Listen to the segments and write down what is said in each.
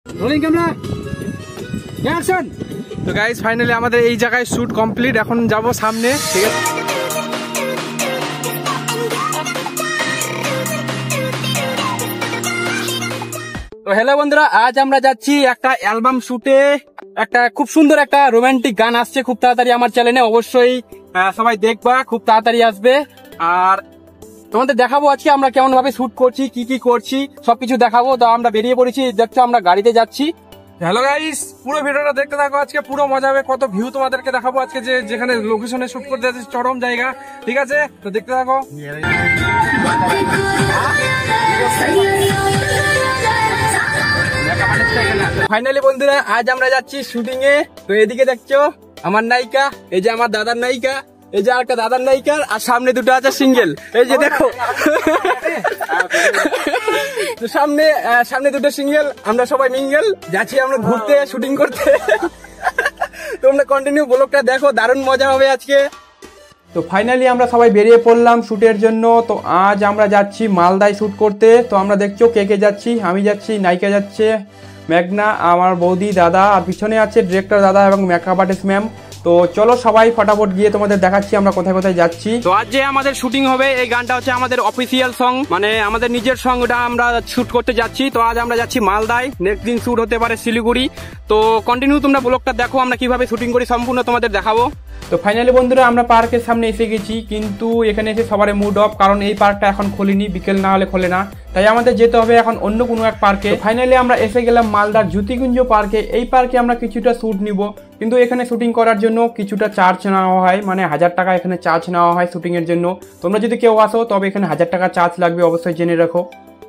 Rolling camera action. তো guys finally আমাদের এই জায়গায় শুট কমপ্লিট, এখন যাব সামনে, ঠিক আছে। তো হ্যালো বন্ধুরা, আজ আমরা যাচ্ছি একটা অ্যালবাম শুটে। একটা খুব সুন্দর একটা রোমান্টিক গান আসছে খুব তাড়াতাড়ি আমার চ্যানেলে, অবশ্যই সবাই দেখবা, খুব তাড়াতাড়ি আসবে। আর তোমাদের দেখাবো আজকে আমরা কেমন ভাবে শুট করছি, কি কি করছি সবকিছু দেখাবো। তো আমরা বেরিয়ে পড়েছি, দেখছো আমরা গাড়িতে যাচ্ছি। হ্যালো গাইস, পুরো ভিডিওটা দেখতে থাকো, আজকে পুরো মজা হবে, কত ভিউ তোমাদেরকে দেখাবো আজকে, যেখানে লোকেশনে শুট করতে যাচ্ছি, চরম জায়গা, ঠিক আছে। তো দেখতে থাকো। ফাইনালি বন্ধুরা আজ আমরা যাচ্ছি শুটিং এ। তো এদিকে দেখছো আমার নায়িকা, এই যে আমার দাদার নায়িকা, এই যে একটা দাদার নায়িকা, আর সামনে দুটো আছে সিঙ্গেল, এই যে দেখো। সামনে দুটো সিঙ্গেল, আমরা সবাই মিঙ্গেল যাচ্ছি আমরা ঘুরতে, শুটিং করতে। তোমরা কন্টিনিউ ব্লগটা দেখো, দারুণ মজা হবে আজকে। তো ফাইনালি আমরা সবাই বেরিয়ে পড়লাম শুটের জন্য। তো আজ আমরা যাচ্ছি মালদায় শুট করতে। তো আমরা দেখছো কে কে যাচ্ছি, আমি যাচ্ছি, নায়িকা যাচ্ছে, মেঘনা, আমার বৌদি, দাদা, আর পিছনে আছে ডিরেক্টর দাদা এবং মেকআপ আর্টিস্ট ম্যাম। তো চলো সবাই ফটাফট গিয়ে তোমাদের দেখাচ্ছি আমরা কোথায় কোথায় যাচ্ছি। তো আজ যে আমাদের শুটিং হবে, এই গানটা হচ্ছে আমাদের অফিসিয়াল সং, মানে আমাদের নিজের সং, ওটা আমরা শুট করতে যাচ্ছি। তো আজ আমরা যাচ্ছি মালদায়, নেক্সট দিন শুট হতে পারে শিলিগুড়ি। তো কন্টিনিউ তোমরা ব্লগটা দেখো, আমরা কিভাবে শুটিং করি সম্পূর্ণ তোমাদের দেখাবো। তো ফাইনালি বন্ধুরা আমরা পার্কের সামনে এসে গেছি, কিন্তু এখানে এসে সবার মুড অফ, কারণ এই পার্কটা এখন খোলেনি, বিকেল না হলে খোলে না, তাই আমাদের যেতে হবে এখন অন্য কোনো এক পার্কে। ফাইনালি আমরা এসে গেলাম মালদার জ্যোতিকুঞ্জ পার্কে। এই পার্কে আমরা কিছুটা শ্যুট নিব, কিন্তু এখানে শুটিং করার জন্য কিছুটা চার্জ নেওয়া হয়, মানে 1000 টাকা এখানে চার্জ নেওয়া হয় শুটিং এর জন্য। তোমরা যদি কেউ আসো তবে এখানে 1000 টাকা চার্জ লাগবে, অবশ্যই জেনে রাখো।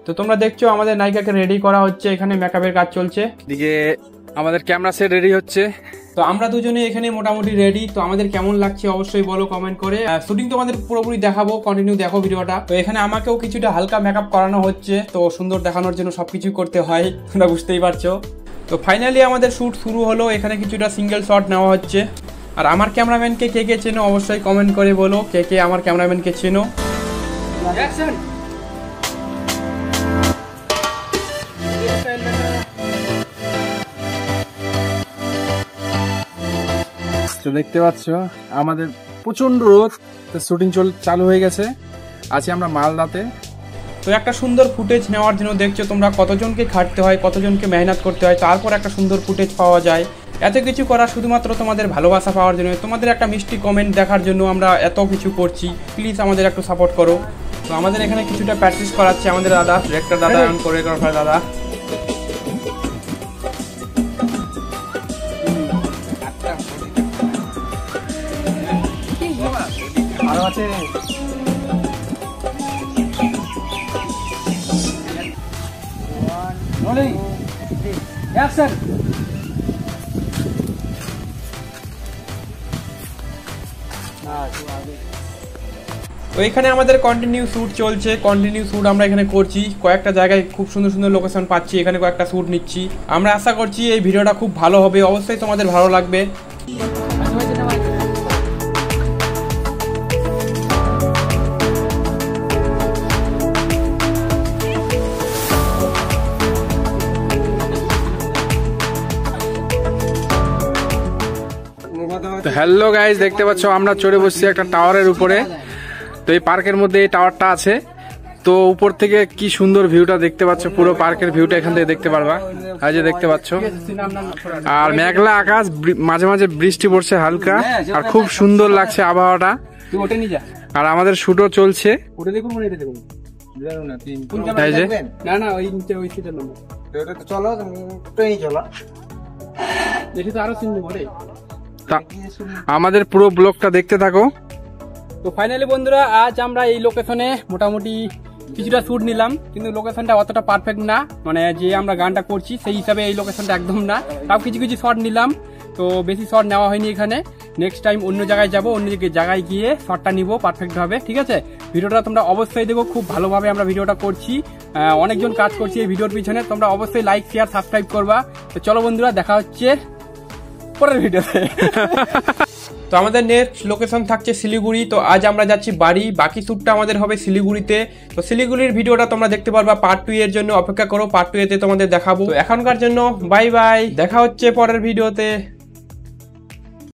তো তোমরা দেখছো আমাদের নায়িকাকে রেডি করা হচ্ছে, এখানে মেকআপের কাজ চলছে, দিকে আমাদের ক্যামেরা সেট রেডি হচ্ছে। তো আমরা দুজনে এখানে মোটামুটি রেডি। তো আমাদের কেমন লাগছে অবশ্যই বলো কমেন্ট করে। শুটিং তোমাদের পুরোপুরি দেখাবো, কন্টিনিউ দেখো ভিডিওটা। তো এখানে আমাকেও কিছুটা হালকা মেকআপ করানো হচ্ছে, তো সুন্দর দেখানোর জন্য সবকিছু করতে হয়, তোমরা বুঝতেই পারছো। তো ফাইনালি আমাদের শুট শুরু হলো, এখানে কিছুটা সিঙ্গেল শট নেওয়া হচ্ছে। আর আমার ক্যামেরাম্যানকে কে কে চেনো অবশ্যই কমেন্ট করে বলো, কে কে আমার ক্যামেরাম্যানকে চেনো। দেখতে পাচ্ছ আমাদের প্রচন্ড রোদ, শুটিং চালু হয়ে গেছে, আছি আমরা মালদাতে। তো একটা সুন্দর ফুটেজ নেওয়ার জন্য দেখছো তোমরা কতজনকে খাটতে হয়, কতজনকে মেহনত করতে হয়, তারপর একটা সুন্দর ফুটেজ পাওয়া যায়। এত কিছু করা শুধুমাত্র তোমাদের ভালোবাসা পাওয়ার জন্য, তোমাদের একটা মিষ্টি কমেন্ট দেখার জন্য আমরা এত কিছু করছি। প্লিজ আমাদের একটু সাপোর্ট করো। তো আমাদের এখানে কিছুটা প্র্যাকটিস করাচ্ছে আমাদের দাদা, ডিরেক্টর দাদা এবং কোরিওগ্রাফার দাদা। আরো আছে অ্যাকশন। তো এখানে আমাদের কন্টিনিউ শুট চলছে, কন্টিনিউ শুট আমরা এখানে করছি, কয়েকটা জায়গায় খুব সুন্দর সুন্দর লোকেশন পাচ্ছি, এখানে কয়েকটা শুট নিচ্ছি। আমরা আশা করছি এই ভিডিওটা খুব ভালো হবে, অবশ্যই তোমাদের ভালো লাগবে। তো হ্যালো গাইস, দেখতে পাচ্ছ আমরা চড়ে বসছি একটা টাওয়ারের উপরে। তো এই পার্কের মধ্যে এই টাওয়ারটা আছে, তো উপর থেকে কি সুন্দর ভিউটা দেখতে পাচ্ছ, পুরো পার্কের ভিউটা এখান থেকে দেখতে পারবা, এই যে দেখতে পাচ্ছ। আর মেঘলা আকাশ, মাঝে মাঝে বৃষ্টি পড়ছে হালকা, আর খুব সুন্দর লাগছে আবহাওয়াটা। আর আমাদের শুটও চলছে। আমাদের পুরো ব্লগটা দেখতে থাকো। তো ফাইনালি বন্ধুরা আজ আমরা এই লোকেশনে মোটামুটি কিছুটা শুট নিলাম, কিন্তু লোকেশনটা অতটা পারফেক্ট না, মানে যে আমরা গানটা করছি সেই হিসাবে এই লোকেশনটা একদম না। তাও কিছু কিছু শট নিলাম, তো বেশি শট নেওয়া হয়নি এখানে। নেক্সট টাইম অন্য জায়গায় যাবো, অন্য জায়গায় গিয়ে শটটা নিবো পারফেক্ট ভাবে, ঠিক আছে। ভিডিওটা তোমরা অবশ্যই দেখো, খুব ভালোভাবে আমরা ভিডিওটা করছি, অনেকজন কাজ করছি এই ভিডিওর পিছনে। তোমরা অবশ্যই লাইক, শেয়ার, সাবস্ক্রাইব করবা। তো চলো বন্ধুরা, দেখা হচ্ছে পরের ভিডিওতে। তো আমাদের নেক্সট লোকেশন থাকছে শিলিগুড়ি। তো আজ আমরা যাচ্ছি বাড়ি, বাকি শ্যুটটা আমাদের হবে শিলিগুড়িতে। তো শিলিগুড়ির ভিডিওটা তোমরা দেখতে পারবা পার্ট 2 এর জন্য, অপেক্ষা করো, পার্ট 2 এতে তোমাদের দেখাবো। তো এখনকার জন্য বাই বাই, দেখা হচ্ছে পরের ভিডিওতে।